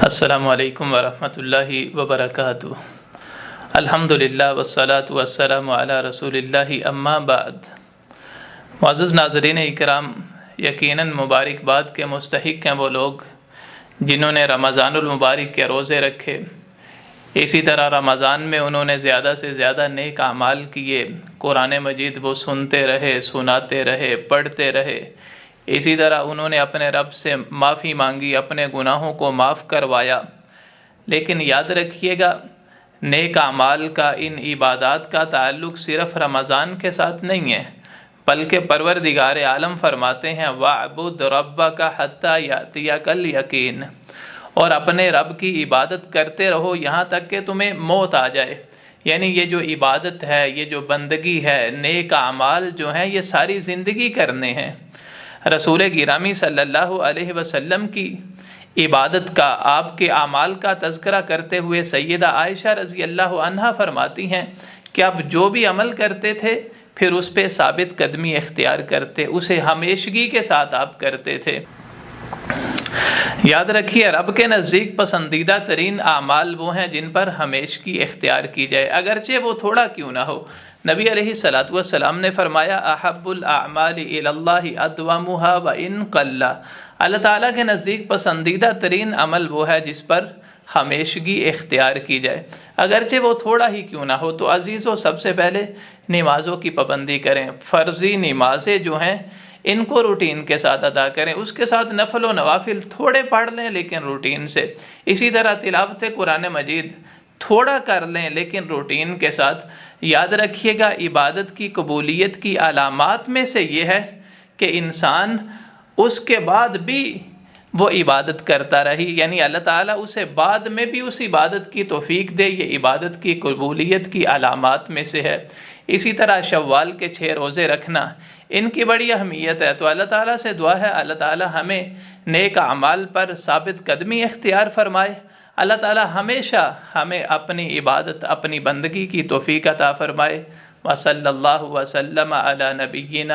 السلام علیکم ورحمۃ اللہ وبرکاتہ۔ الحمدللہ والصلاة والسلام علی رسول اللہ، اما بعد۔ معزز ناظرین اکرام، یقیناً مبارکباد کے مستحق ہیں وہ لوگ جنہوں نے رمضان المبارک کے روزے رکھے، اسی طرح رمضان میں انہوں نے زیادہ سے زیادہ نیک اعمال کیے، قرآن مجید وہ سنتے رہے، سناتے رہے، پڑھتے رہے، اسی طرح انہوں نے اپنے رب سے معافی مانگی، اپنے گناہوں کو معاف کروایا۔ لیکن یاد رکھیے گا، نیک اعمال کا، ان عبادات کا تعلق صرف رمضان کے ساتھ نہیں ہے، بلکہ پروردگار عالم فرماتے ہیں وَاعْبُدْ رَبَّكَ حَتَّى يَأْتِيَكَ الْيَقِينُ، اور اپنے رب کی عبادت کرتے رہو یہاں تک کہ تمہیں موت آ جائے۔ یعنی یہ جو عبادت ہے، یہ جو بندگی ہے، نیک اعمال جو ہیں، یہ ساری زندگی کرنے ہیں۔ رسول گرامی صلی اللہ علیہ وسلم کی عبادت کا، آپ کے اعمال کا تذکرہ کرتے ہوئے سیدہ عائشہ رضی اللہ عنہا فرماتی ہیں کہ آپ جو بھی عمل کرتے تھے پھر اس پہ ثابت قدمی اختیار کرتے، اسے ہمیشگی کے ساتھ آپ کرتے تھے۔ یاد رکھیے، رب کے نزدیک پسندیدہ ترین اعمال وہ ہیں جن پر ہمیشگی اختیار کی جائے، اگرچہ وہ تھوڑا کیوں نہ ہو۔ نبی علیہ السلام نے فرمایا احب الاعمال الی اللہ ادومها وان قل، اللہ تعالیٰ کے نزدیک پسندیدہ ترین عمل وہ ہے جس پر ہمیشگی اختیار کی جائے، اگرچہ وہ تھوڑا ہی کیوں نہ ہو۔ تو عزیزو، سب سے پہلے نمازوں کی پابندی کریں، فرضی نمازیں جو ہیں ان کو روٹین کے ساتھ ادا کریں، اس کے ساتھ نفل و نوافل تھوڑے پڑھ لیں لیکن روٹین سے۔ اسی طرح تلاوت قرآن مجید تھوڑا کر لیں لیکن روٹین کے ساتھ۔ یاد رکھیے گا، عبادت کی قبولیت کی علامات میں سے یہ ہے کہ انسان اس کے بعد بھی وہ عبادت کرتا رہی، یعنی اللہ تعالیٰ اسے بعد میں بھی اس عبادت کی توفیق دے، یہ عبادت کی قبولیت کی علامات میں سے ہے۔ اسی طرح شوال کے 6 روزے رکھنا، ان کی بڑی اہمیت ہے۔ تو اللہ تعالیٰ سے دعا ہے اللہ تعالیٰ ہمیں نیک اعمال پر ثابت قدمی اختیار فرمائے، اللہ تعالیٰ ہمیشہ ہمیں اپنی عبادت، اپنی بندگی کی توفیق عطا فرمائے۔ وصلی اللہ وسلم علی نبینا